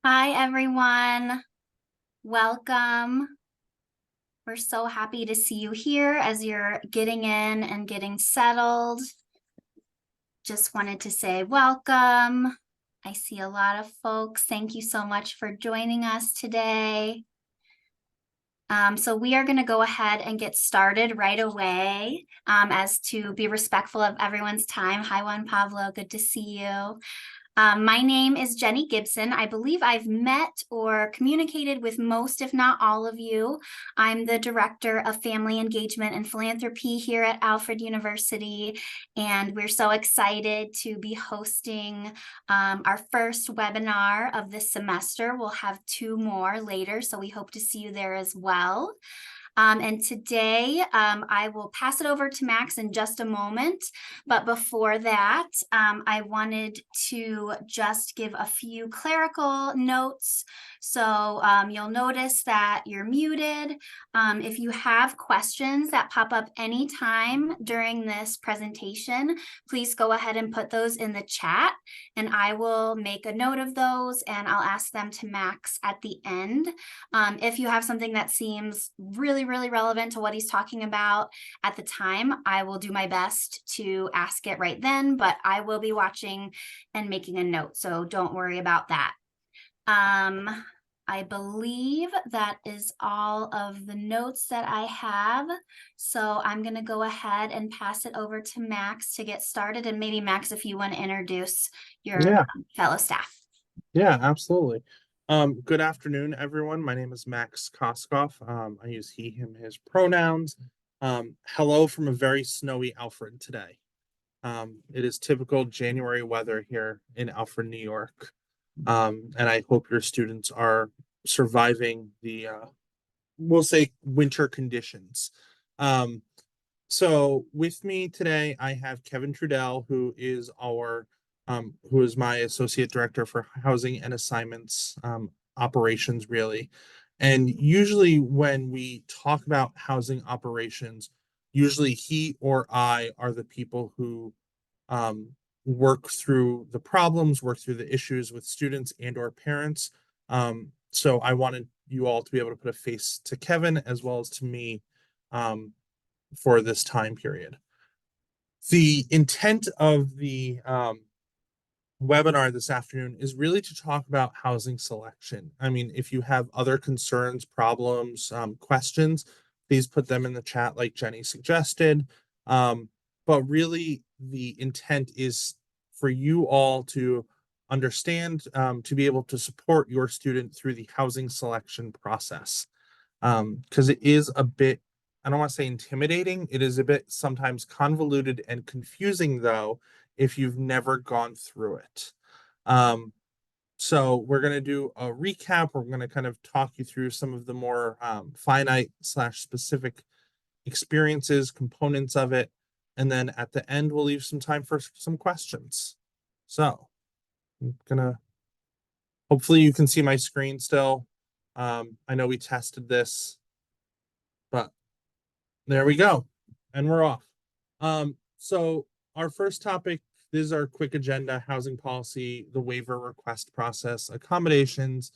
Hi, everyone. Welcome. We're so happy to see you here as you're getting in and getting settled. Just wanted to say welcome. I see a lot of folks. Thank you so much for joining us today. So we are going to go ahead and get started right away as to be respectful of everyone's time. Hi, Juan Pablo. Good to see you. My name is Jenny Gibson. I believe I've met or communicated with most, if not all of you. I'm the Director of Family Engagement and Philanthropy here at Alfred University, and we're so excited to be hosting our first webinar of this semester. We'll have two more later, so we hope to see you there as well. And today I will pass it over to Max in just a moment. But before that, I wanted to just give a few clerical notes. So you'll notice that you're muted. If you have questions that pop up anytime during this presentation, please go ahead and put those in the chat and I will make a note of those and I'll ask them to Max at the end. If you have something that seems really relevant to what he's talking about at the time, I will do my best to ask it right then, but I will be watching and making a note, so don't worry about that. I believe that is all of the notes that I have. So I'm going to go ahead and pass it over to Max to get started. And maybe Max, if you want to introduce your Yeah, fellow staff. yeah, absolutely. Good afternoon, everyone. My name is Max Koskoff. I use he, him, his pronouns. Hello from a very snowy Alfred today. It is typical January weather here in Alfred, New York. And I hope your students are surviving the, we'll say, winter conditions. Um, so with me today, I have Kevin Trudell, who is my associate director for housing and assignments operations, really. And usually, when we talk about housing operations, usually he or I are the people who um, work through the problems, work through the issues with students and or parents. So I wanted you all to be able to put a face to Kevin as well as to me. For this time period. The intent of the webinar this afternoon is really to talk about housing selection. I mean, if you have other concerns, problems, questions, please put them in the chat like Jenny suggested. But really, the intent is for you all to understand, to be able to support your student through the housing selection process. Because it is a bit, I don't want to say intimidating. It is a bit sometimes convoluted and confusing, though, if you've never gone through it. Um, so we're going to do a recap. We're going to kind of talk you through some of the more finite slash specific experiences, components of it. And then at the end, we'll leave some time for some questions. So I'm going to, hopefully you can see my screen still. I know we tested this, but there we go. And we're off. So our first topic, this is our quick agenda: housing policy, the waiver request process, accommodations,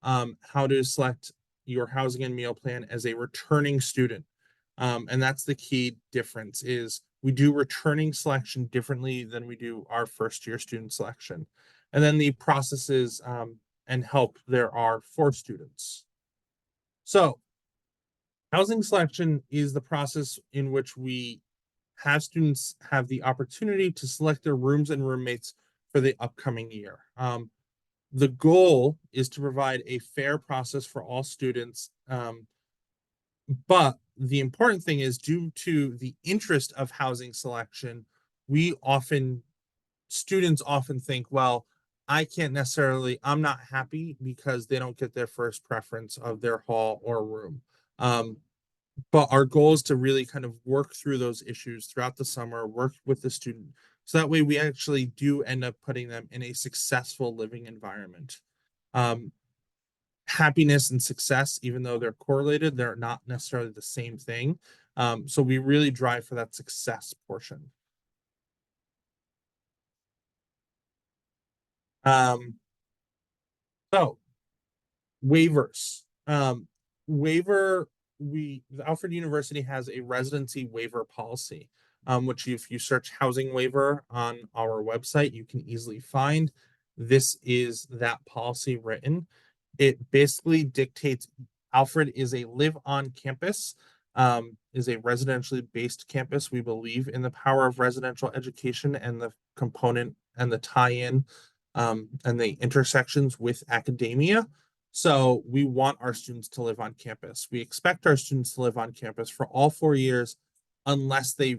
how to select your housing and meal plan as a returning student. And that's the key difference is we do returning selection differently than we do our first year student selection. And then the processes and help there are for students. So housing selection is the process in which we have students have the opportunity to select their rooms and roommates for the upcoming year. The goal is to provide a fair process for all students, but the important thing is due to the interest of housing selection, we often, students often think, well, I can't necessarily, I'm not happy because they don't get their first preference of their hall or room. Um, but our goal is to really kind of work through those issues throughout the summer, work with the student. So that way we actually do end up putting them in a successful living environment. Um, Happiness and success, even though they're correlated, they're not necessarily the same thing. So we really drive for that success portion. Um, so Waivers. Waiver, the Alfred University has a residency waiver policy, which if you search housing waiver on our website, you can easily find. This is that policy written. It basically dictates Alfred is a live on campus, is a residentially based campus. We believe in the power of residential education and the component and the tie-in and the intersections with academia. So we want our students to live on campus. We expect our students to live on campus for all 4 years unless they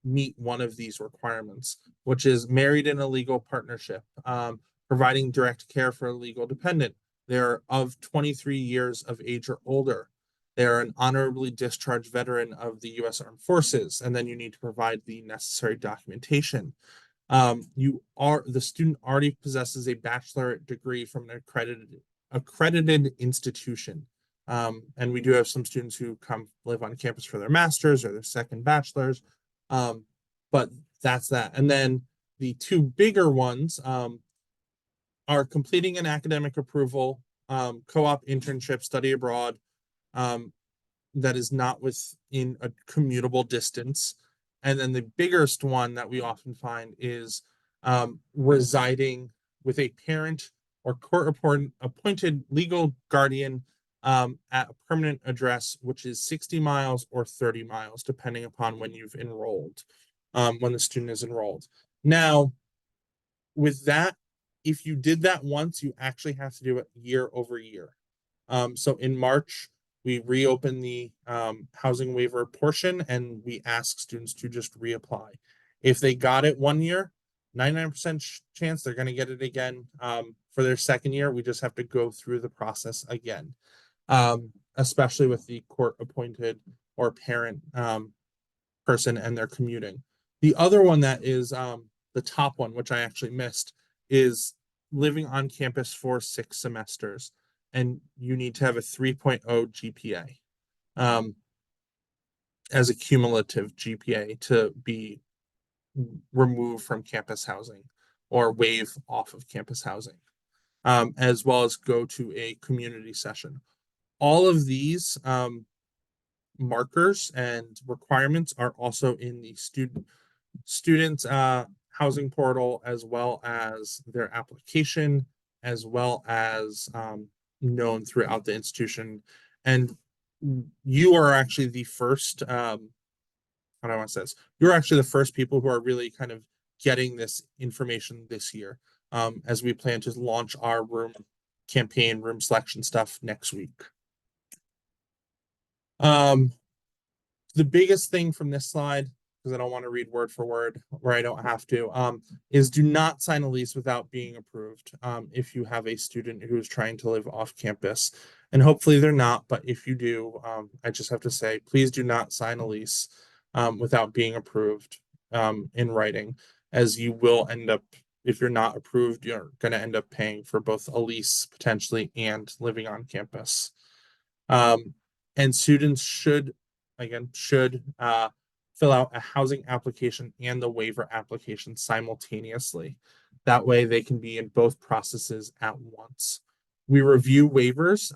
meet one of these requirements, which is married in a legal partnership, providing direct care for a legal dependent. They're of 23 years of age or older. They're an honorably discharged veteran of the U.S. Armed Forces, and then you need to provide the necessary documentation. The student already possesses a bachelorate degree from an accredited institution. And we do have some students who come live on campus for their master's or their second bachelor's. But that's that. And then the two bigger ones are completing an academic approval, co-op internship, study abroad, that is not within a commutable distance. And then the biggest one that we often find is residing with a parent or court appointed legal guardian at a permanent address, which is 60 miles or 30 miles, depending upon when you've enrolled, when the student is enrolled. Now, with that, if you did that once, you actually have to do it year over year. So in March, we reopen the housing waiver portion and we ask students to just reapply. If they got it 1 year, 99% chance they're going to get it again. For their second year, we just have to go through the process again, especially with the court appointed or parent person and their commuting. The other one that is the top one, which I actually missed, is living on campus for 6 semesters. And you need to have a 3.0 GPA as a cumulative GPA to be removed from campus housing or waive off of campus housing, as well as go to a community session. All of these markers and requirements are also in the students housing portal, as well as their application, as well as known throughout the institution. And you are actually the first, how do I want to say this? You're actually the first people who are really kind of getting this information this year, as we plan to launch our room campaign, room selection stuff next week. The biggest thing from this slide, because I don't want to read word for word where I don't have to, is do not sign a lease without being approved if you have a student who is trying to live off campus. And hopefully they're not, but if you do, I just have to say, please do not sign a lease without being approved in writing, as you will end up, if you're not approved, you're going to end up paying for both a lease potentially and living on campus. And students should fill out a housing application and the waiver application simultaneously. That way they can be in both processes at once. We review waivers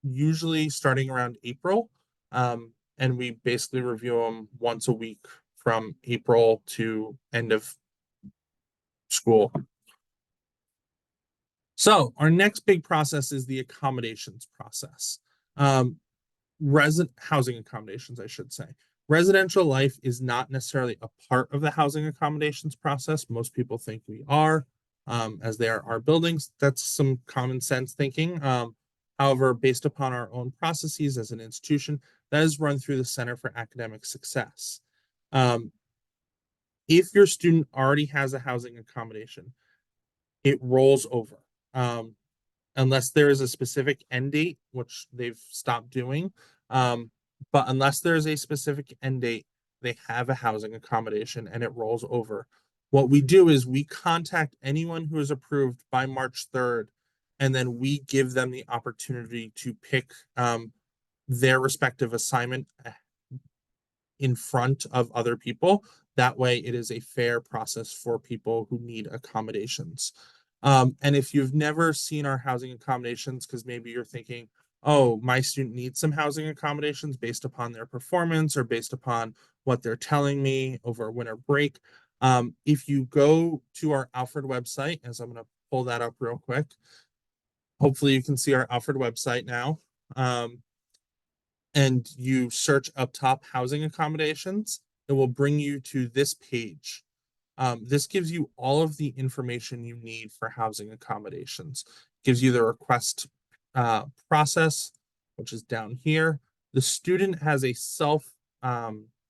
usually starting around April, and we basically review them once a week from April to end of school. So our next big process is the accommodations process. Housing accommodations, I should say. Residential life is not necessarily a part of the housing accommodations process. Most people think we are, as they are our buildings. That's some common sense thinking. However, based upon our own processes as an institution, that is run through the Center for Academic Success. If your student already has a housing accommodation, it rolls over. Unless there is a specific end date, which they've stopped doing. But unless there's a specific end date, they have a housing accommodation and it rolls over. What we do is we contact anyone who is approved by March 3rd, and then we give them the opportunity to pick their respective assignment in front of other people. That way it is a fair process for people who need accommodations. And if you've never seen our housing accommodations, because maybe you're thinking, oh, my student needs some housing accommodations based upon their performance or based upon what they're telling me over winter break. If you go to our Alfred website, as I'm going to pull that up real quick, hopefully you can see our Alfred website now. And you search up top housing accommodations, it will bring you to this page. This gives you all of the information you need for housing accommodations. Gives you the request process, which is down here. The student has a self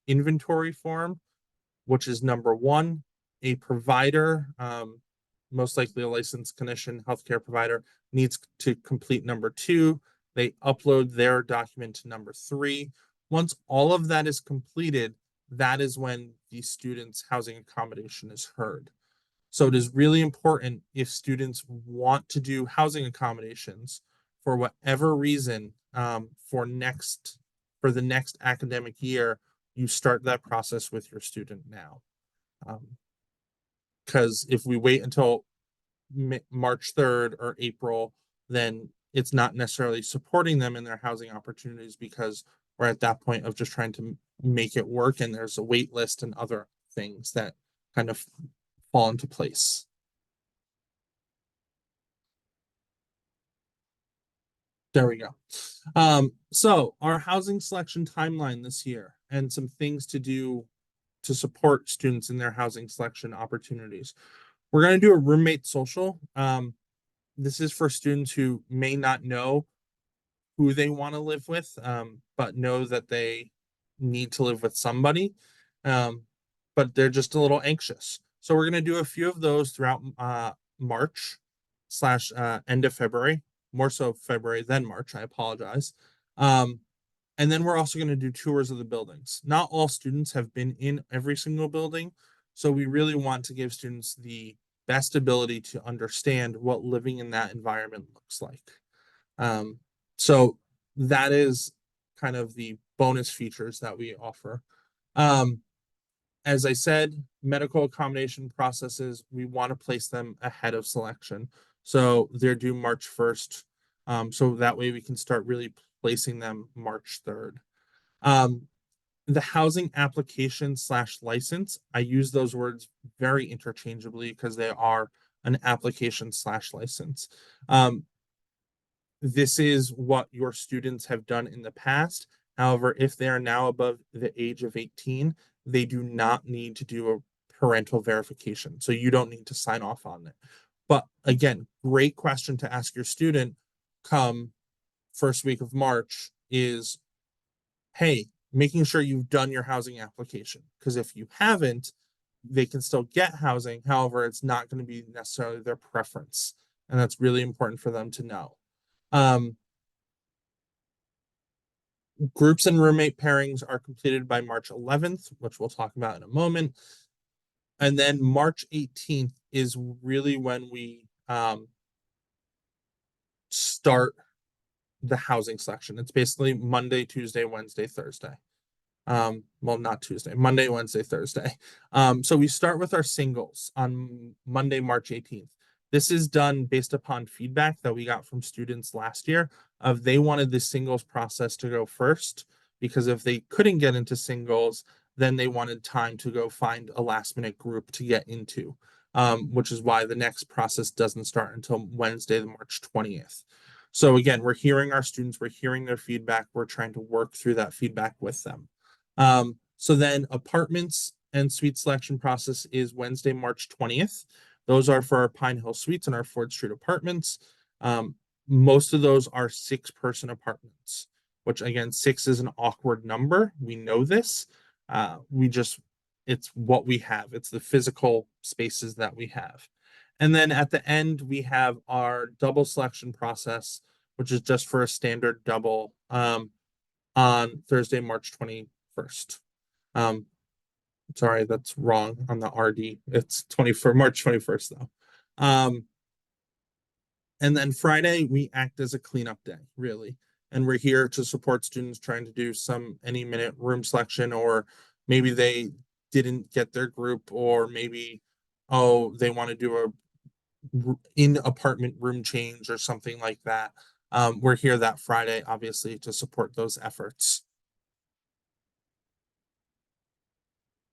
inventory form, which is number one. A provider, most likely a licensed clinician, healthcare provider, needs to complete number two. They upload their document to number three. Once all of that is completed, that is when the student's housing accommodation is heard. So it is really important if students want to do housing accommodations for whatever reason for the next academic year, you start that process with your student now. Because if we wait until March 3rd or April, then it's not necessarily supporting them in their housing opportunities because we're at that point of just trying to make it work and there's a wait list and other things that kind of fall into place. There we go. So our housing selection timeline this year and some things to do to support students in their housing selection opportunities. We're going to do a roommate social. This is for students who may not know who they want to live with, but know that they need to live with somebody, but they're just a little anxious. So we're going to do a few of those throughout March slash end of February, more so February than March. I apologize. And then we're also going to do tours of the buildings. Not all students have been in every single building, so we really want to give students the best ability to understand what living in that environment looks like. So that is kind of the bonus features that we offer. As I said, medical accommodation processes, we want to place them ahead of selection. So they're due March 1st. So that way we can start really placing them March 3rd. The housing application slash license, I use those words very interchangeably because they are an application slash license. This is what your students have done in the past. However, if they are now above the age of 18, they do not need to do a parental verification. So you don't need to sign off on it. But again, great question to ask your student come first week of March is, hey, making sure you've done your housing application. Because if you haven't, they can still get housing. However, it's not going to be necessarily their preference. And that's really important for them to know. Groups and roommate pairings are completed by March 11th, which we'll talk about in a moment. And then March 18th is really when we start the housing selection. It's basically Monday, Tuesday, Wednesday, Thursday. Well, not Tuesday, Monday, Wednesday, Thursday. So we start with our singles on Monday, March 18th. This is done based upon feedback that we got from students last year of they wanted the singles process to go first because if they couldn't get into singles, then they wanted time to go find a last minute group to get into, which is why the next process doesn't start until Wednesday, the March 20th. So again, we're hearing our students, we're hearing their feedback, we're trying to work through that feedback with them. So then apartments and suite selection process is Wednesday, March 20th. Those are for our Pine Hill Suites and our Ford Street apartments. Most of those are 6-person apartments, which again, 6 is an awkward number. We know this. It's what we have. It's the physical spaces that we have. And then at the end, we have our double selection process, which is just for a standard double on Thursday, March 21st. Sorry, that's wrong on the RD. It's March 21st though. And then Friday, we act as a cleanup day, really. And we're here to support students trying to do some any minute room selection, or maybe they didn't get their group, or maybe, oh, they want to do a in apartment room change or something like that. We're here that Friday, obviously, to support those efforts.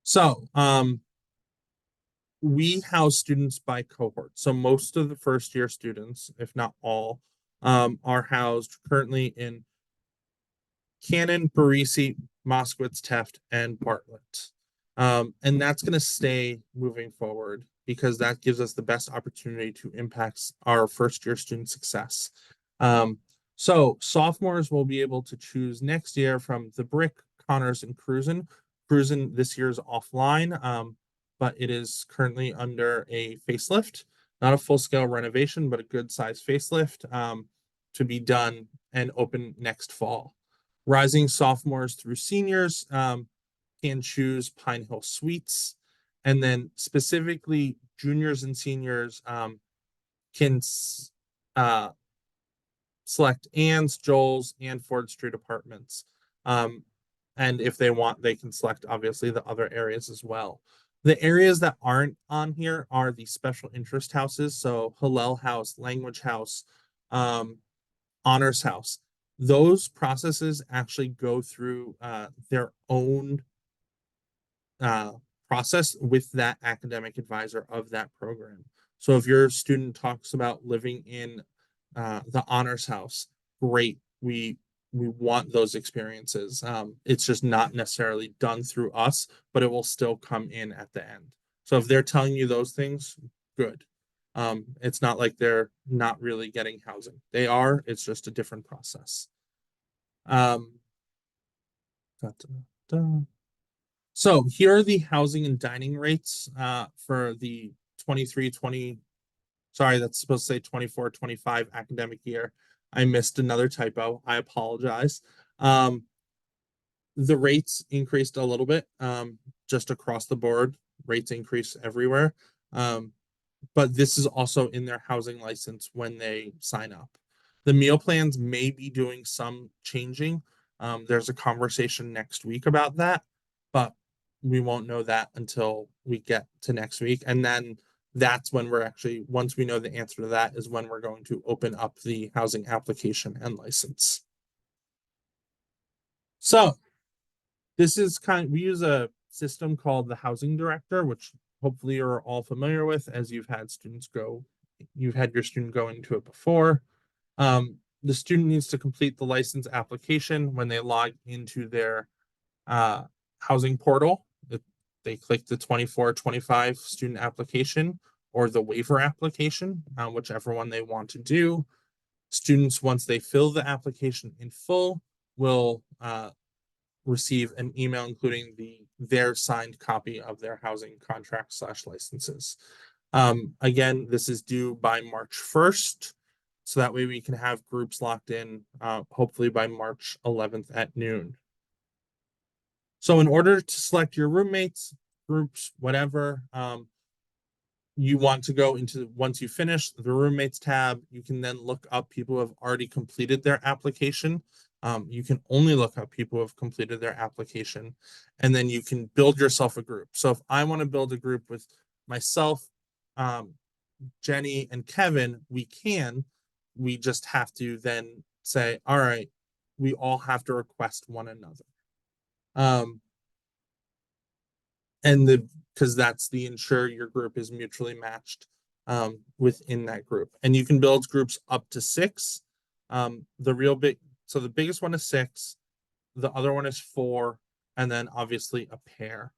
So, we house students by cohort. So most of the first year students, if not all, are housed currently in Cannon, Barisi, Moskowitz, Teft, and Bartlett. And that's going to stay moving forward because that gives us the best opportunity to impact our first year student success. So sophomores will be able to choose next year from the Brick, Connors, and Cruzen. Cruzen this year is offline, but it is currently under a facelift, not a full scale renovation, but a good size facelift to be done and open next fall. Rising sophomores through seniors can choose Pine Hill Suites. And then specifically, juniors and seniors can select Ann's, Joel's, and Ford Street apartments. And if they want, they can select obviously the other areas as well. The areas that aren't on here are the special interest houses. So Hillel House, Language House, Honors House. Those processes actually go through their own uh, process with that academic advisor of that program. So if your student talks about living in the honors house, great. We want those experiences. It's just not necessarily done through us, but it will still come in at the end. So if they're telling you those things, good. It's not like they're not really getting housing. They are. It's just a different process. Um, da, da, da. So here are the housing and dining rates for the 23-20, sorry, that's supposed to say 24-25 academic year. I missed another typo. I apologize. The rates increased a little bit just across the board. Rates increase everywhere. But this is also in their housing license when they sign up. The meal plans may be doing some changing. There's a conversation next week about that, but we won't know that until we get to next week. And then that's when we're actually, once we know the answer to that, is when we're going to open up the housing application and license. So this is we use a system called the housing director, which hopefully you're all familiar with as you've had your student go into it before. The student needs to complete the license application when they log into their housing portal. They click the 24-25 student application or the waiver application, whichever one they want to do. Students, once they fill the application in full, will receive an email including their signed copy of their housing contract / licenses. Again, this is due by March 1st. So that way we can have groups locked in, hopefully by March 11th at noon. So in order to select your roommates, groups, whatever, you want to go into, once you finish the roommates tab, you can then look up people who have already completed their application. You can only look up people who have completed their application, and then you can build yourself a group. So if I want to build a group with myself, Jenny, and Kevin, we can. We just have to then say, all right, we all have to request one another. And because that's the ensure your group is mutually matched within that group. And you can build groups up to 6. So the biggest one is 6, the other one is 4, and then obviously a pair.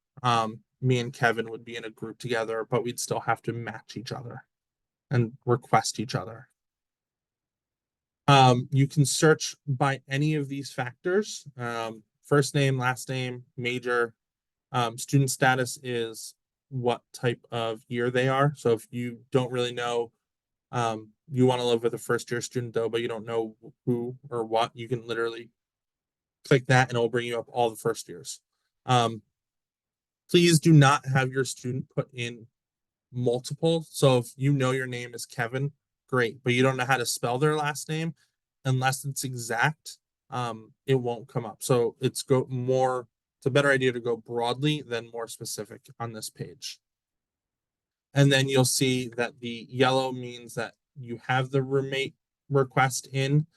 Me and Kevin would be in a group together, but we'd still have to match each other and request each other. You can search by any of these factors: first name, last name, major. Student status is what type of year they are. So if you don't really know, you want to live with a first year student though, but you don't know who or what, you can literally click that and it'll bring you up all the first years. Please do not have your student put in multiple. So if you know your name is Kevin, great, but you don't know how to spell their last name, unless it's exact, it won't come up. So it's a better idea to go broadly than more specific on this page. And then you'll see that the yellow means that you have the roommate request in.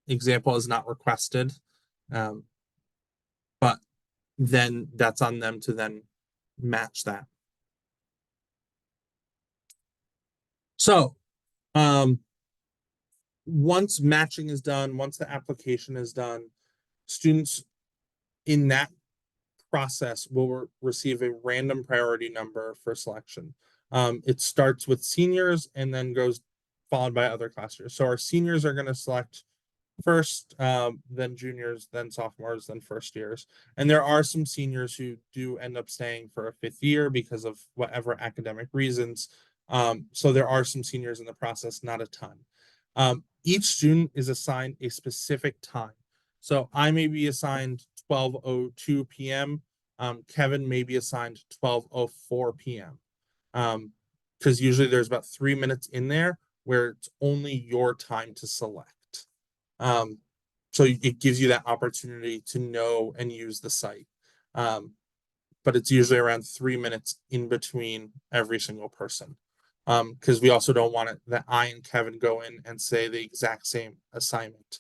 Example is not requested. But then that's on them to then match that. So once matching is done, once the application is done, students in that process will receive a random priority number for selection. It starts with seniors and then goes followed by other class years. So our seniors are going to select first, then juniors, then sophomores, then first years. And there are some seniors who do end up staying for a fifth year because of whatever academic reasons. So there are some seniors in the process, not a ton. Each student is assigned a specific time. So I may be assigned 12:02 p.m. Kevin may be assigned 12:04 p.m. Because usually there's about 3 minutes in there where it's only your time to select. So it gives you that opportunity to know and use the site. But it's usually around 3 minutes in between every single person. Because we also don't want it that I and Kevin go in and say the exact same assignment.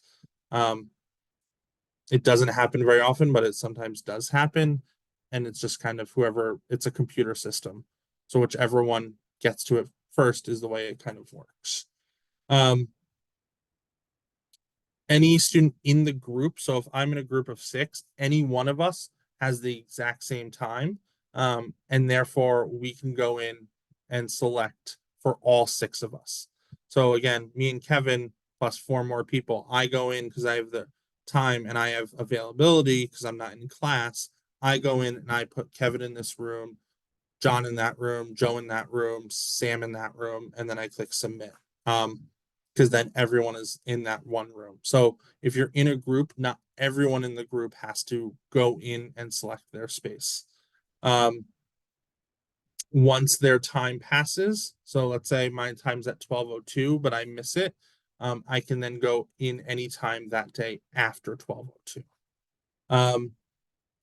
It doesn't happen very often, but it sometimes does happen. And it's just kind of whoever, it's a computer system. So whichever one gets to it first is the way it kind of works. Any student in the group, so if I'm in a group of 6, any one of us has the exact same time. And therefore we can go in and select for all 6 of us. So again, me and Kevin plus 4 more people, I go in because I have the time and I have availability because I'm not in class. I go in and I put Kevin in this room, John in that room, Joe in that room, Sam in that room, and then I click submit. Because then everyone is in that one room. So if you're in a group, not everyone in the group has to go in and select their space. Once their time passes, so let's say my time's at 12:02, but I miss it, I can then go in anytime that day after 12:02.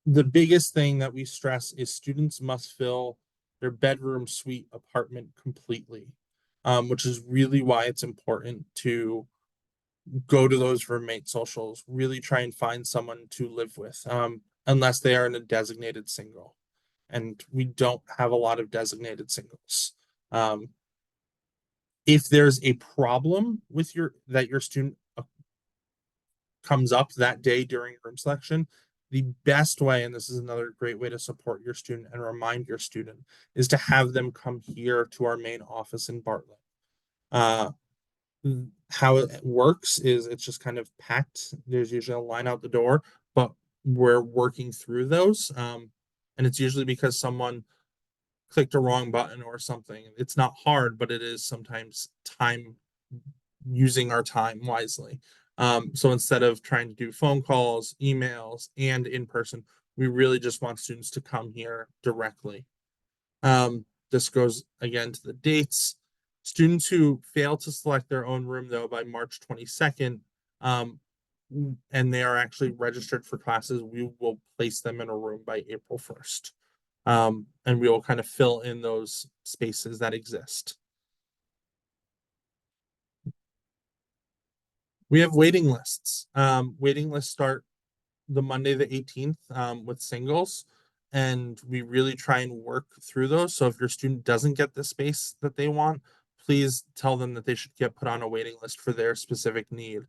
The biggest thing that we stress is students must fill their bedroom, suite, apartment completely, which is really why it's important to go to those roommate socials, really try and find someone to live with, unless they are in a designated single. And we don't have a lot of designated singles. If there's a problem with your student comes up that day during room selection, the best way, and this is another great way to support your student and remind your student, is to have them come here to our main office in Bartlett. How it works is it's just kind of packed. There's usually a line out the door, but we're working through those. And it's usually because someone clicked a wrong button or something. It's not hard, but it is sometimes time using our time wisely. So instead of trying to do phone calls, emails, and in person, we really just want students to come here directly. This goes again to the dates. Students who fail to select their own room, though, by March 22nd, and they are actually registered for classes, we will place them in a room by April 1st. And we will kind of fill in those spaces that exist. We have waiting lists. Waiting lists start the Monday the 18th with singles, and we really try and work through those. So if your student doesn't get the space that they want, please tell them that they should get put on a waiting list for their specific need.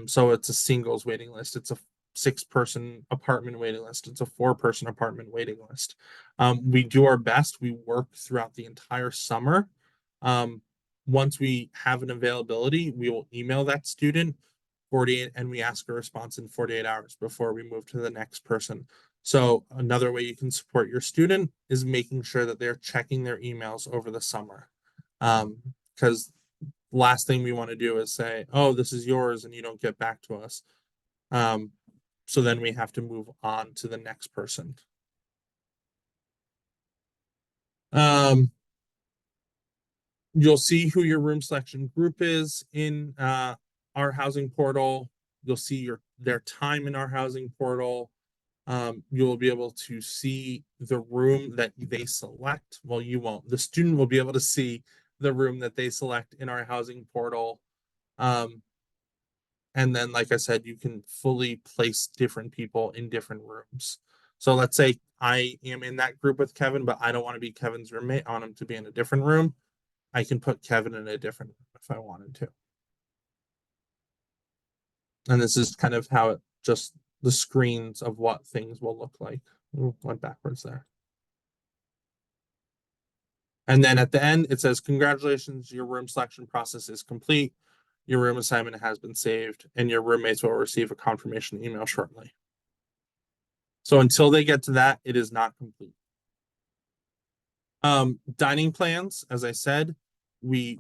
So it's a singles waiting list. It's a 6-person apartment waiting list. It's a 4-person apartment waiting list. We do our best. We work throughout the entire summer. Once we have an availability, we will email that student 48 and we ask a response in 48 hours before we move to the next person. So another way you can support your student is making sure that they're checking their emails over the summer. Because last thing we want to do is say, oh, this is yours, and you don't get back to us. So then we have to move on to the next person. You'll see who your room selection group is in our housing portal. You'll see their time in our housing portal. you will be able to see the room that they select. Well, you won't. The student will be able to see the room that they select in our housing portal. Um, and then, like I said, you can fully place different people in different rooms. So let's say I am in that group with Kevin, but I don't want to be Kevin's roommate. I want him to be in a different room. I can put Kevin in a different room if I wanted to. And this is kind of how it just the screens of what things will look like. Ooh, went backwards there. And then at the end, it says, congratulations, your room selection process is complete. Your room assignment has been saved, and your roommates will receive a confirmation email shortly. So until they get to that, it is not complete. Dining plans, as I said, we're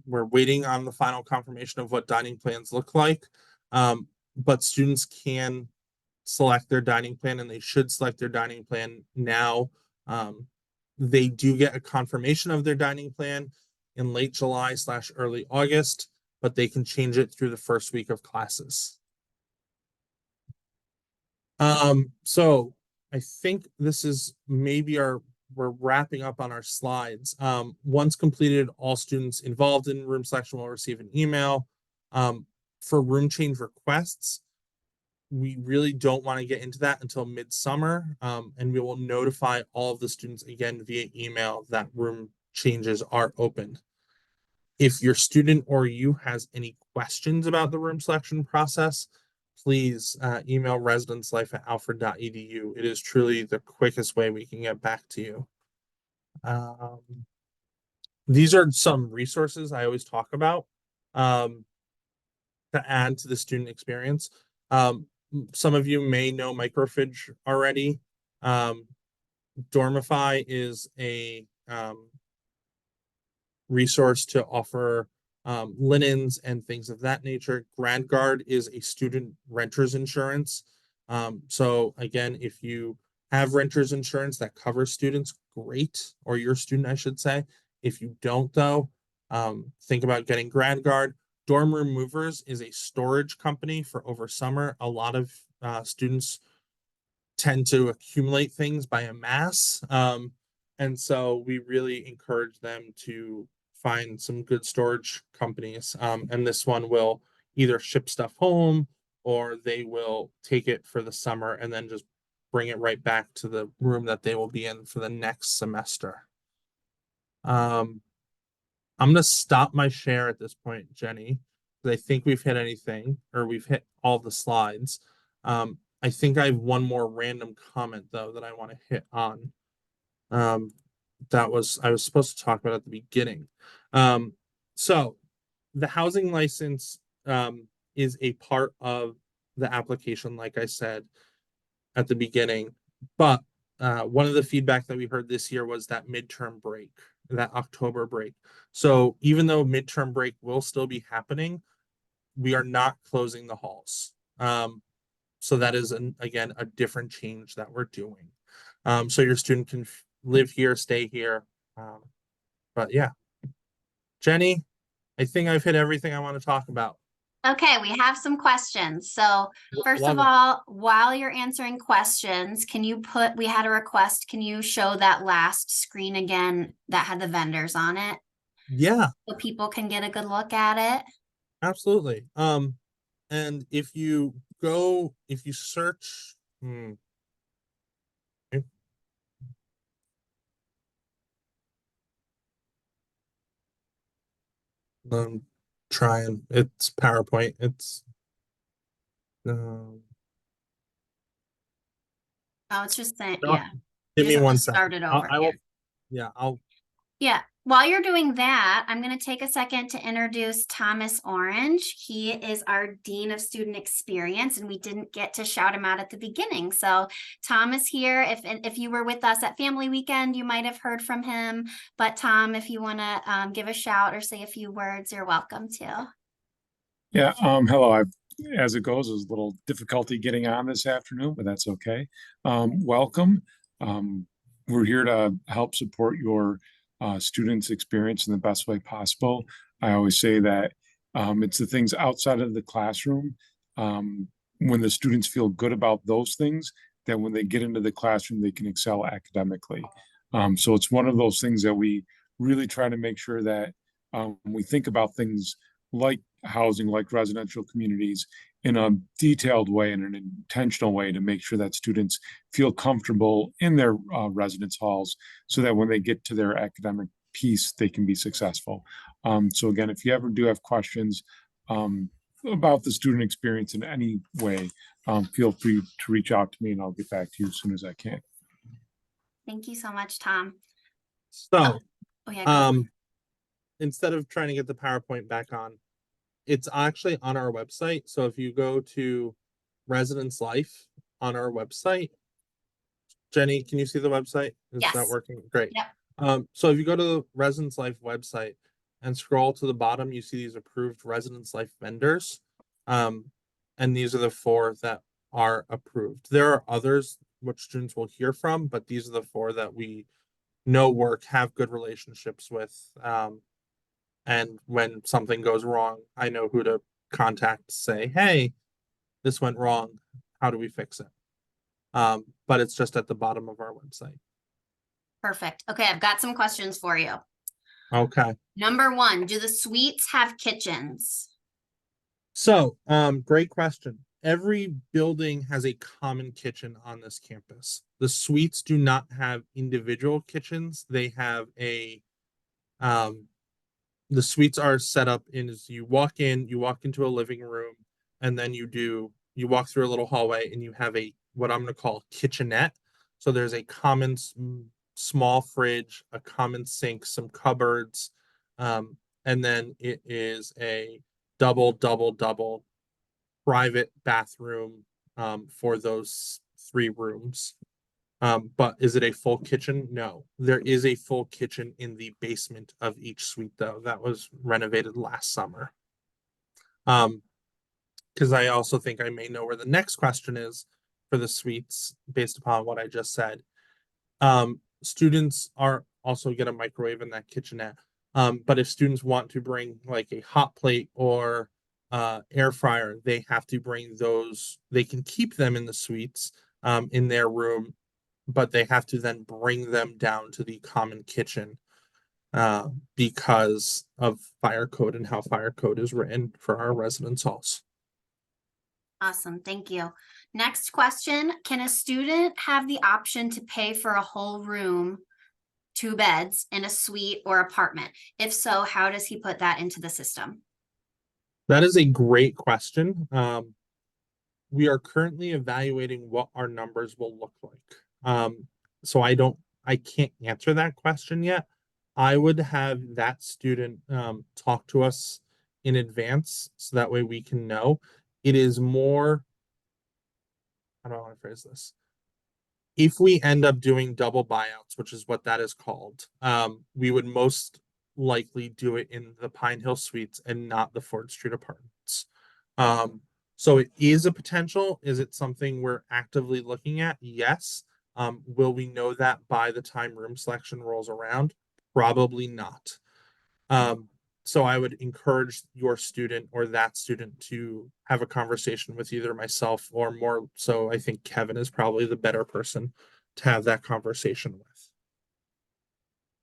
waiting on the final confirmation of what dining plans look like. But students can select their dining plan, and they should select their dining plan now. They do get a confirmation of their dining plan in late July/early August, but they can change it through the first week of classes. So I think this is maybe we're wrapping up on our slides. Once completed, all students involved in room selection will receive an email. For room change requests, we really don't want to get into that until midsummer, and we will notify all of the students again via email that room changes are open. If your student or you has any questions about the room selection process, please email residentslife@alfred.edu. It is truly the quickest way we can get back to you. These are some resources I always talk about to add to the student experience. Some of you may know Microfiche already. Dormify is a resource to offer linens and things of that nature. GradGuard is a student renter's insurance. So again, if you have renter's insurance that covers students, great, or your student, I should say. If you don't, though, think about getting GradGuard. Dorm Room Movers is a storage company for over summer. A lot of students tend to accumulate things by a mass. And so we really encourage them to find some good storage companies. And this one will either ship stuff home or they will take it for the summer and then just bring it right back to the room that they will be in for the next semester. I'm going to stop my share at this point, Jenny, because I think we've hit anything or we've hit all the slides. I think I have one more random comment though that I want to hit on. I was supposed to talk about at the beginning. So the housing license is a part of the application, like I said at the beginning. But one of the feedback that we heard this year was that midterm break, that October break. So even though midterm break will still be happening, we are not closing the halls. So that is, again, a different change that we're doing. So your student can live here, stay here. But yeah, Jenny, I think I've hit everything I want to talk about. Okay, we have some questions. So first of Love it. all, while you're answering questions, we had a request, can you show that last screen again that had the vendors on it Yeah, so people can get a good look at it? absolutely. And if you search, okay, I'm trying. It's PowerPoint. It's um, Oh, it's just saying, no, yeah. You give just me have to one start second. it I'll, over. I Yeah. will. Yeah, I'll. Yeah, while you're doing that, I'm going to take a second to introduce Thomas Orrange. He is our Dean of Student Experience, and we didn't get to shout him out at the beginning. So Tom is here. If you were with us at Family Weekend, you might have heard from him. But Tom, if you want to give a shout or say a few words, you're welcome to. Yeah, hello. As it goes, there's a little difficulty getting on this afternoon, but that's okay. Welcome. We're here to help support your students' experience in the best way possible. I always say that it's the things outside of the classroom when the students feel good about those things, then when they get into the classroom, they can excel academically. So it's one of those things that we really try to make sure that we think about things like housing, like residential communities, in a detailed way and an intentional way to make sure that students feel comfortable in their residence halls so that when they get to their academic piece, they can be successful. So again, if you ever do have questions about the student experience in any way, feel free to reach out to me and I'll get back to you as soon as I can. Thank you so much, Tom. So, Oh yeah, go. instead of trying to get the PowerPoint back on, it's actually on our website. So if you go to Residence Life on our website, Jenny, can you see the website? Is that Yes. working? Great. Yep. So if you go to the Residence Life website and scroll to the bottom, you see these approved Residence Life vendors. And these are the 4 that are approved. There are others which students will hear from, but these are the 4 that we know work, have good relationships with. And when something goes wrong, I know who to contact to say, hey, this went wrong. How do we fix it? But it's just at the bottom of our website. Perfect. Okay, I've got some questions for you. Okay. Number 1, do the suites have kitchens? So, great question. Every building has a common kitchen on this campus. The suites do not have individual kitchens. They have the suites are set up in as you walk into a living room, and then you walk through a little hallway and you have what I'm going to call kitchenette. So there's a common small fridge, a common sink, some cupboards, and then it is a double private bathroom for those 3 rooms. But is it a full kitchen? No. There is a full kitchen in the basement of each suite, though. That was renovated last summer. Because I also think I may know where the next question is for the suites based upon what I just said. Students are also get a microwave in that kitchenette. But if students want to bring like a hot plate or air fryer, they have to bring those. They can keep them in the suites in their room, but they have to then bring them down to the common kitchen because of fire code and how fire code is written for our residence halls. Awesome, thank you. Next question, can a student have the option to pay for a whole room, 2 beds in a suite or apartment? If so, how does he put that into the system? That is a great question. We are currently evaluating what our numbers will look like. So I can't answer that question yet. I would have that student talk to us in advance so that way we can know. It is more, how do I want to phrase this? If we end up doing double buyouts, which is what that is called, we would most likely do it in the Pine Hill Suites and not the Ford Street Apartments. So it is a potential. Is it something we're actively looking at? Yes. Will we know that by the time room selection rolls around? Probably not. So I would encourage your student or that student to have a conversation with either myself or more so I think Kevin is probably the better person to have that conversation with.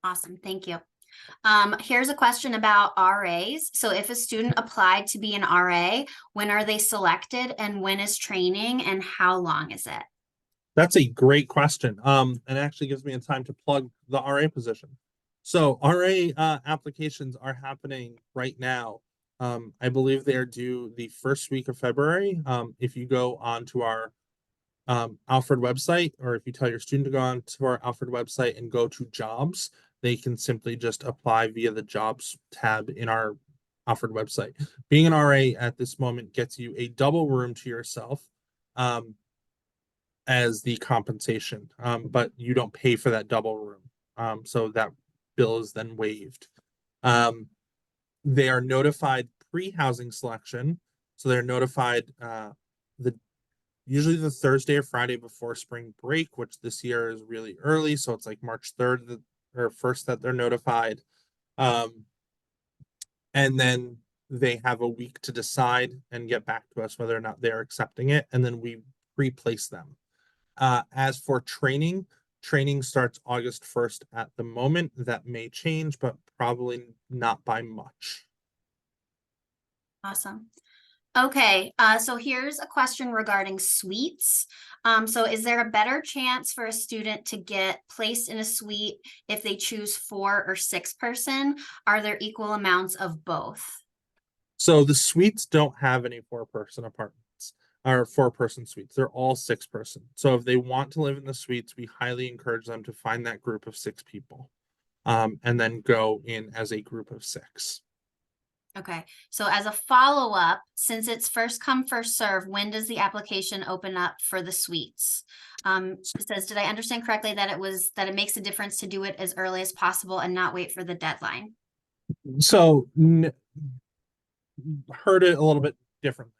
Awesome, thank you. Here's a question about RAs. So if a student applied to be an RA, when are they selected and when is training and how long is it? That's a great question. And actually gives me a time to plug the RA position. So RA applications are happening right now. I believe they are due the first week of February. If you go onto our Alfred website, or if you tell your student to go on to our Alfred website and go to jobs, they can simply just apply via the jobs tab in our Alfred website. Being an RA at this moment gets you a double room to yourself as the compensation, but you don't pay for that double room. So that bill is then waived. They are notified pre-housing selection. So they're notified usually the Thursday or Friday before spring break, which this year is really early. So it's like March 3rd or 1st that they're notified. And then they have a week to decide and get back to us whether or not they're accepting it, and then we replace them. As for training, training starts August 1st at the moment. That may change, but probably not by much. Awesome. Okay, so here's a question regarding suites. So is there a better chance for a student to get placed in a suite if they choose 4 or 6 person? Are there equal amounts of both? So the suites don't have any 4-person apartments or 4-person suites. They're all 6-person. So if they want to live in the suites, we highly encourage them to find that group of 6 people, and then go in as a group of 6. Okay, so as a follow-up, since it's first come, first serve, when does the application open up for the suites? It says, did I understand correctly that it makes a difference to do it as early as possible and not wait for the deadline? So heard it a little bit differently.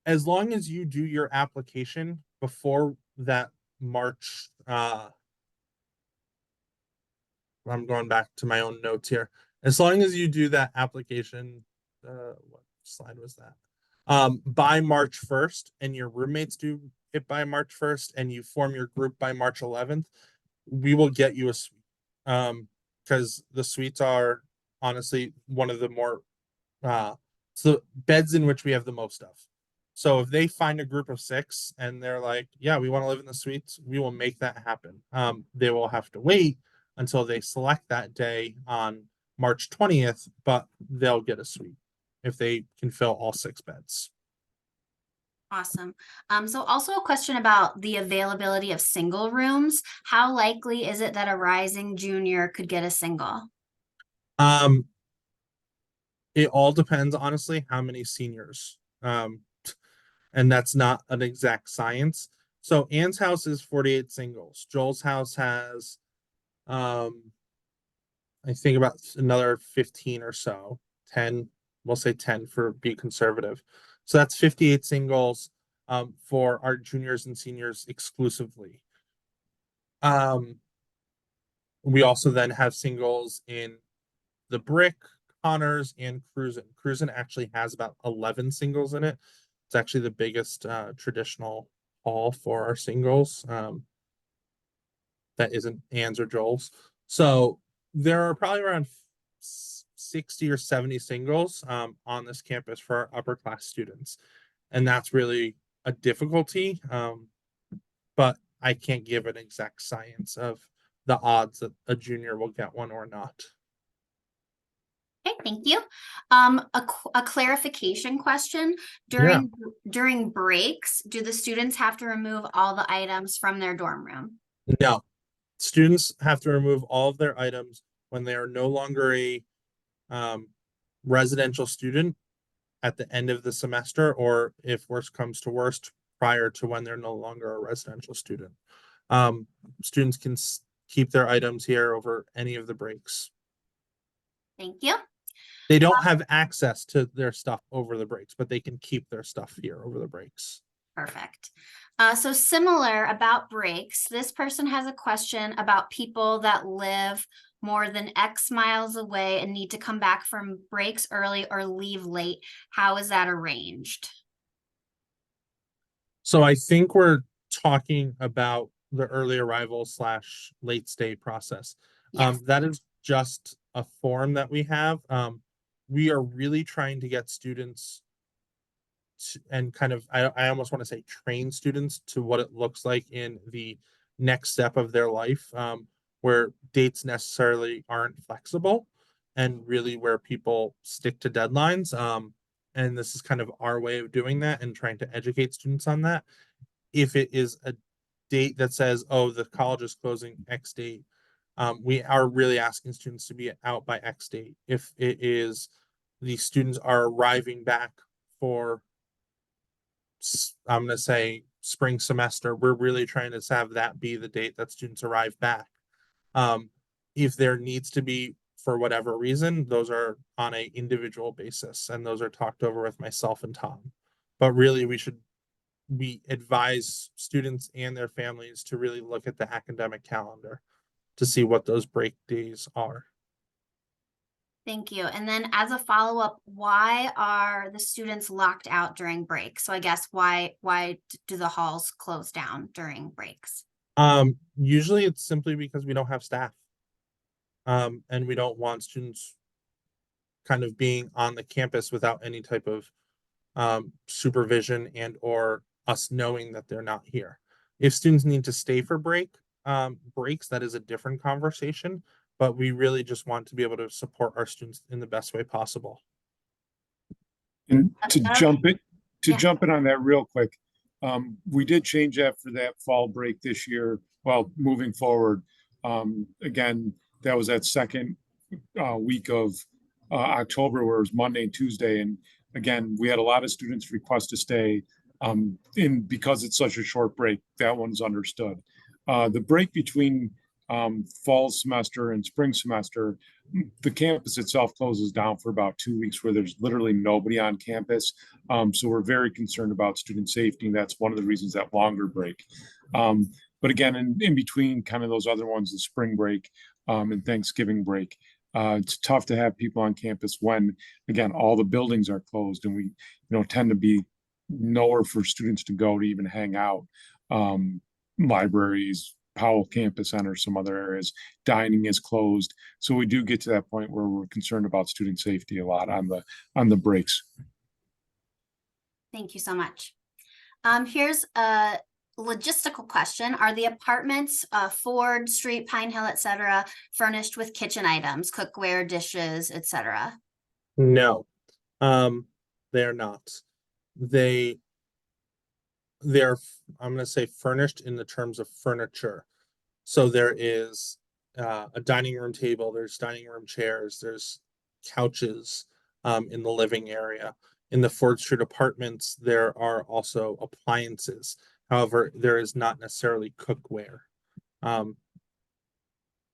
As long as you do your application before that March, I'm going back to my own notes here. As long as you do that application, what slide was that? By March 1st, and your roommates do it by March 1st, and you form your group by March 11th, we will get you a suite. Because the suites are honestly one of the more so beds in which we have the most of. So if they find a group of 6 and they're like, yeah, we want to live in the suites, we will make that happen. They will have to wait until they select that day on March 20th, but they'll get a suite if they can fill all 6 beds. Awesome. So also a question about the availability of single rooms. How likely is it that a rising junior could get a single? It all depends, honestly, how many seniors. And that's not an exact science. So Anne's house is 48 singles. Joel's house has I think about another 15 or so. 10, we'll say 10 for be conservative. So that's 58 singles for our juniors and seniors exclusively. We also then have singles in the Brick, Connors, and Cruisin. Cruisin actually has about 11 singles in it. It's actually the biggest traditional hall for our singles. That isn't Anne's or Joel's. So there are probably around 60 or 70 singles on this campus for our upper class students. And that's really a difficulty. But I can't give an exact science of the odds that a junior will get one or not. Okay, thank you. A clarification question. Yeah. During breaks, do the students have to remove all the items from their dorm room? No, students have to remove all of their items when they are no longer a residential student at the end of the semester, or if worst comes to worst, prior to when they're no longer a residential student. Students can keep their items here over any of the breaks. Thank you. They don't have access to their stuff over the breaks, but they can keep their stuff here over the breaks. Perfect. So similar about breaks, this person has a question about people that live more than X miles away and need to come back from breaks early or leave late. How is that arranged? So I think we're talking about the early arrival / late stay process. Yes. That is just a form that we have. We are really trying to get students and kind of, I almost want to say train students to what it looks like in the next step of their life, where dates necessarily aren't flexible and really where people stick to deadlines. And this is kind of our way of doing that and trying to educate students on that. If it is a date that says, oh, the college is closing X date, we are really asking students to be out by X date. If it is the students are arriving back for, I'm going to say, spring semester, we're really trying to have that be the date that students arrive back. If there needs to be, for whatever reason, those are on a individual basis, and those are talked over with myself and Tom. But really, we advise students and their families to really look at the academic calendar to see what those break days are. Thank you. And then as a follow-up, why are the students locked out during breaks? So I guess why do the halls close down during breaks? Usually it's simply because we don't have staff. And we don't want students kind of being on the campus without any type of supervision and or us knowing that they're not here. If students need to stay for breaks, that is a different conversation, but we really just want to be able to support our students in the best way possible. And to Okay. jump in on that real quick, we did change that for that fall break this year. Well, moving forward, again, that was that second week of October, where it was Monday and Tuesday. And again, we had a lot of students request to stay in because it's such a short break. That one's understood. The break between fall semester and spring semester, the campus itself closes down for about 2 weeks where there's literally nobody on campus. So we're very concerned about student safety. And that's one of the reasons that longer break. But again, in between kind of those other ones, the spring break and Thanksgiving break, it's tough to have people on campus when, again, all the buildings are closed and we, tend to be nowhere for students to go to even hang out. Libraries, Powell Campus Center, some other areas, dining is closed. So we do get to that point where we're concerned about student safety a lot on the breaks. Thank you so much. Here's a logistical question. Are the apartments, Ford Street, Pine Hill, etc., furnished with kitchen items, cookware, dishes, etc.? No, they're not. They're, I'm going to say furnished in the terms of furniture. So there is a dining room table, there's dining room chairs, there's couches in the living area. In the Ford Street apartments, there are also appliances. However, there is not necessarily cookware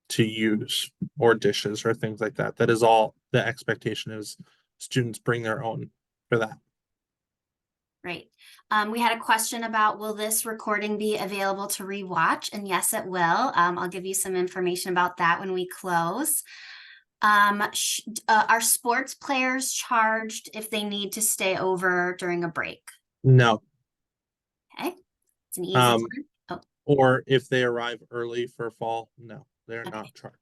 to use or dishes or things like that. That is all the expectation is students bring their own for that. Great. We had a question about, will this recording be available to rewatch? And yes, it will. I'll give you some information about that when we close. Are sports players charged if they need to stay over during a break? No. Okay. It's an easy one. Oh, Or if they arrive early for fall, no, they're Okay. not charged.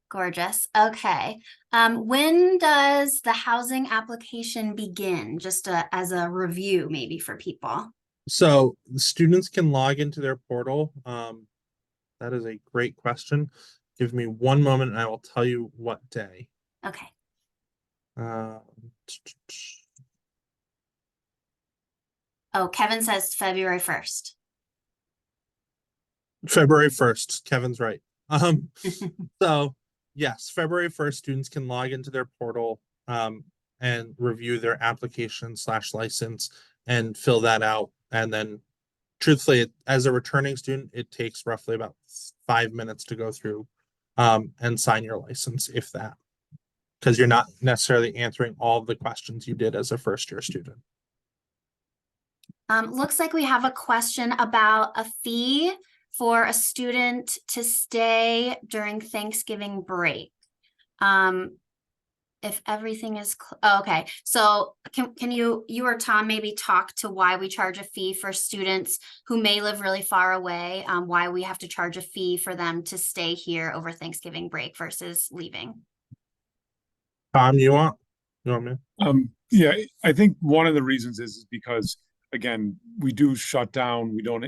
gorgeous. Okay. When does the housing application begin? Just as a review, maybe for people. So the students can log into their portal. That is a great question. Give me one moment and I will tell you what day. Okay. Oh, Kevin says February 1st. February 1st. Kevin's right. So yes, February 1st, students can log into their portal and review their application / license and fill that out. And then truthfully, as a returning student, it takes roughly about 5 minutes to go through and sign your license, if that, because you're not necessarily answering all of the questions you did as a first-year student. Looks like we have a question about a fee for a student to stay during Thanksgiving break. If everything is, okay. So can you or Tom maybe talk to why we charge a fee for students who may live really far away? Why we have to charge a fee for them to stay here over Thanksgiving break versus leaving? Tom, you want me? Yeah, I think one of the reasons is because, again, we do shut down. We don't,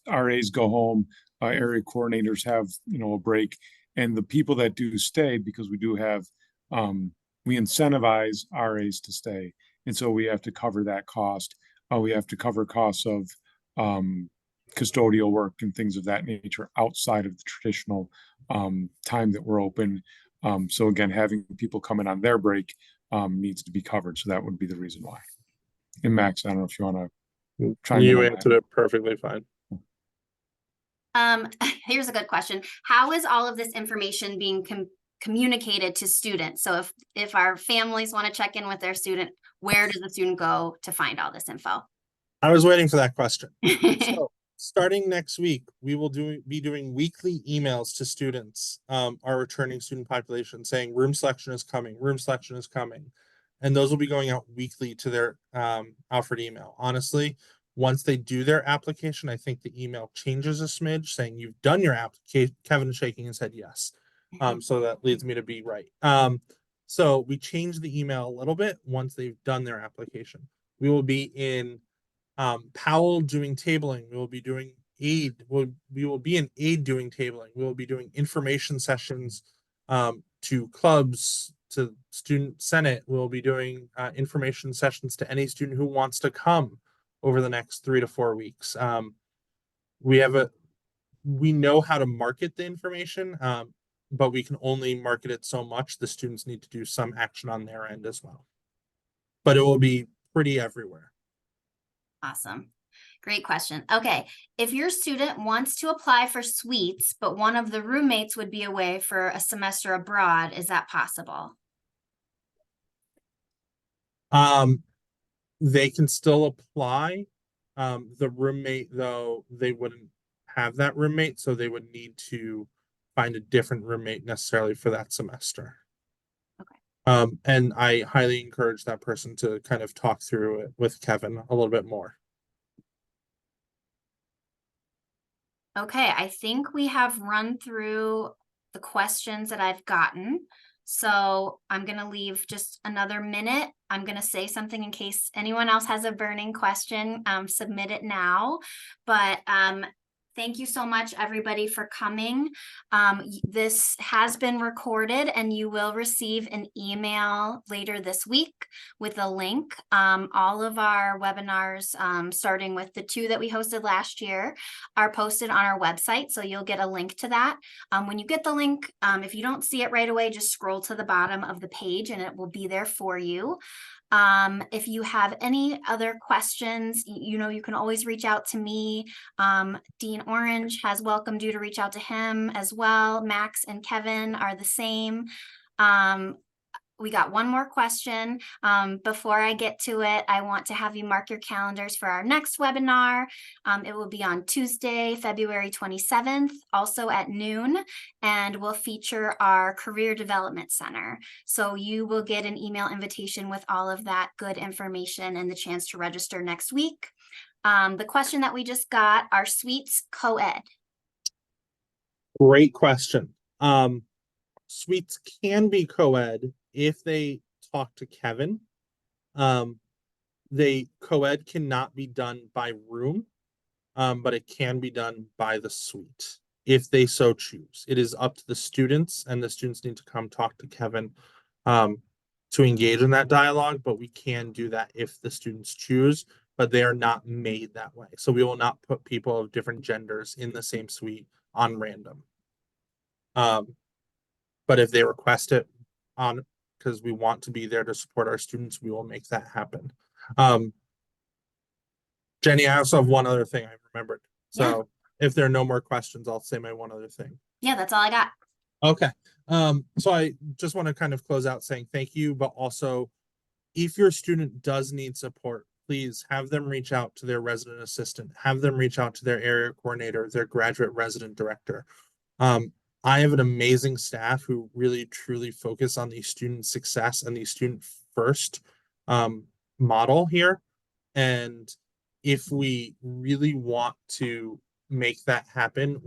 RAs go home, area coordinators have, a break, and the people that do stay, because we do have, we incentivize RAs to stay. And so we have to cover that cost. We have to cover costs of custodial work and things of that nature outside of the traditional time that we're open. So again, having people come in on their break needs to be covered. So that would be the reason why. And Max, I don't know if you want to chime in. You answered it perfectly fine. Here's a good question. How is all of this information being communicated to students? So if our families want to check in with their student, where does the student go to find all this info? I was waiting for that question. So Starting next week, we will be doing weekly emails to students, our returning student population, saying room selection is coming, room selection is coming. And those will be going out weekly to their Alfred email. Honestly, once they do their application, I think the email changes a smidge saying you've done your application. Kevin is shaking his head yes. So that leads me to be right. So we changed the email a little bit once they've done their application. We will be in Powell doing tabling. We will be doing aid. We will be in aid doing tabling. We will be doing information sessions to clubs, to student senate. We'll be doing information sessions to any student who wants to come over the next 3 to 4 weeks. We know how to market the information, but we can only market it so much. The students need to do some action on their end as well. But it will be pretty everywhere. Awesome. Great question. Okay. If your student wants to apply for suites, but one of the roommates would be away for a semester abroad, is that possible? They can still apply. The roommate, though, they wouldn't have that roommate, so they would need to find a different roommate necessarily for that semester. And I highly encourage that person to kind of talk through it with Kevin a little bit more. Okay, I think we have run through the questions that I've gotten. So I'm going to leave just another minute. I'm going to say something in case anyone else has a burning question, submit it now. But thank you so much, everybody, for coming. This has been recorded and you will receive an email later this week with a link. All of our webinars, starting with the 2 that we hosted last year, are posted on our website. So you'll get a link to that. When you get the link, if you don't see it right away, just scroll to the bottom of the page and it will be there for you. If you have any other questions, you can always reach out to me. Dean Orrange has welcomed you to reach out to him as well. Max and Kevin are the same. We got one more question. Before I get to it, I want to have you mark your calendars for our next webinar. It will be on Tuesday, February 27th, also at noon, and will feature our Career Development Center. So you will get an email invitation with all of that good information and the chance to register next week. The question that we just got, are suites co-ed? Great question. Suites can be co-ed if they talk to Kevin. Co-ed cannot be done by room, but it can be done by the suite if they so choose. It is up to the students, and the students need to come talk to Kevin to engage in that dialogue, but we can do that if the students choose, but they are not made that way. So we will not put people of different genders in the same suite on random. But if they request it on, because we want to be there to support our students, we will make that happen. Jenny, I also have one other thing I remembered. So if there are no more questions, I'll say my one other thing. Yeah, that's all I got. Okay. So I just want to kind of close out saying thank you, but also if your student does need support, please have them reach out to their resident assistant, have them reach out to their area coordinator, their graduate resident director. I have an amazing staff who really truly focus on the student success and the student first model here. And if we really want to make that happen,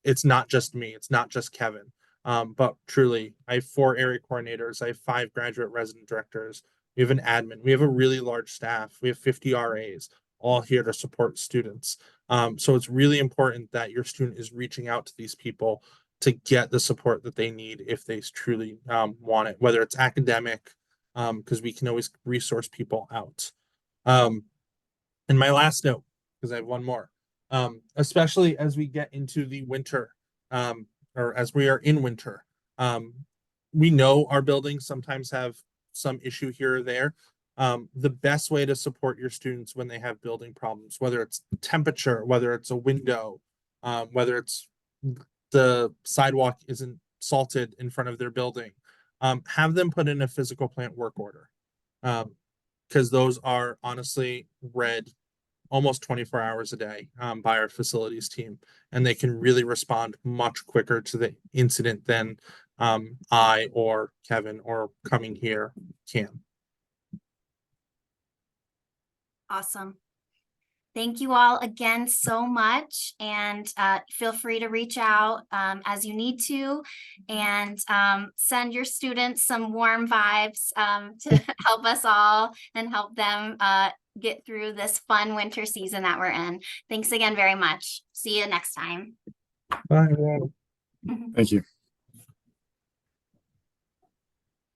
it's not just me, it's not just Kevin. But truly, I have 4 area coordinators, I have 5 graduate resident directors, we have an admin, we have a really large staff, we have 50 RAs, all here to support students. So it's really important that your student is reaching out to these people to get the support that they need if they truly want it, whether it's academic, because we can always resource people out. And my last note, because I have one more, especially as we get into the winter, or as we are in winter, we know our buildings sometimes have some issue here or there. The best way to support your students when they have building problems, whether it's temperature, whether it's a window, whether it's the sidewalk isn't salted in front of their building, have them put in a physical plant work order. Because those are honestly red almost 24 hours a day by our facilities team, and they can really respond much quicker to the incident than I or Kevin or coming here can. Awesome. Thank you all again so much, and feel free to reach out as you need to, and send your students some warm vibes to help us all and help them get through this fun winter season that we're in. Thanks again very much. See you next time. Bye, everyone. Thank you.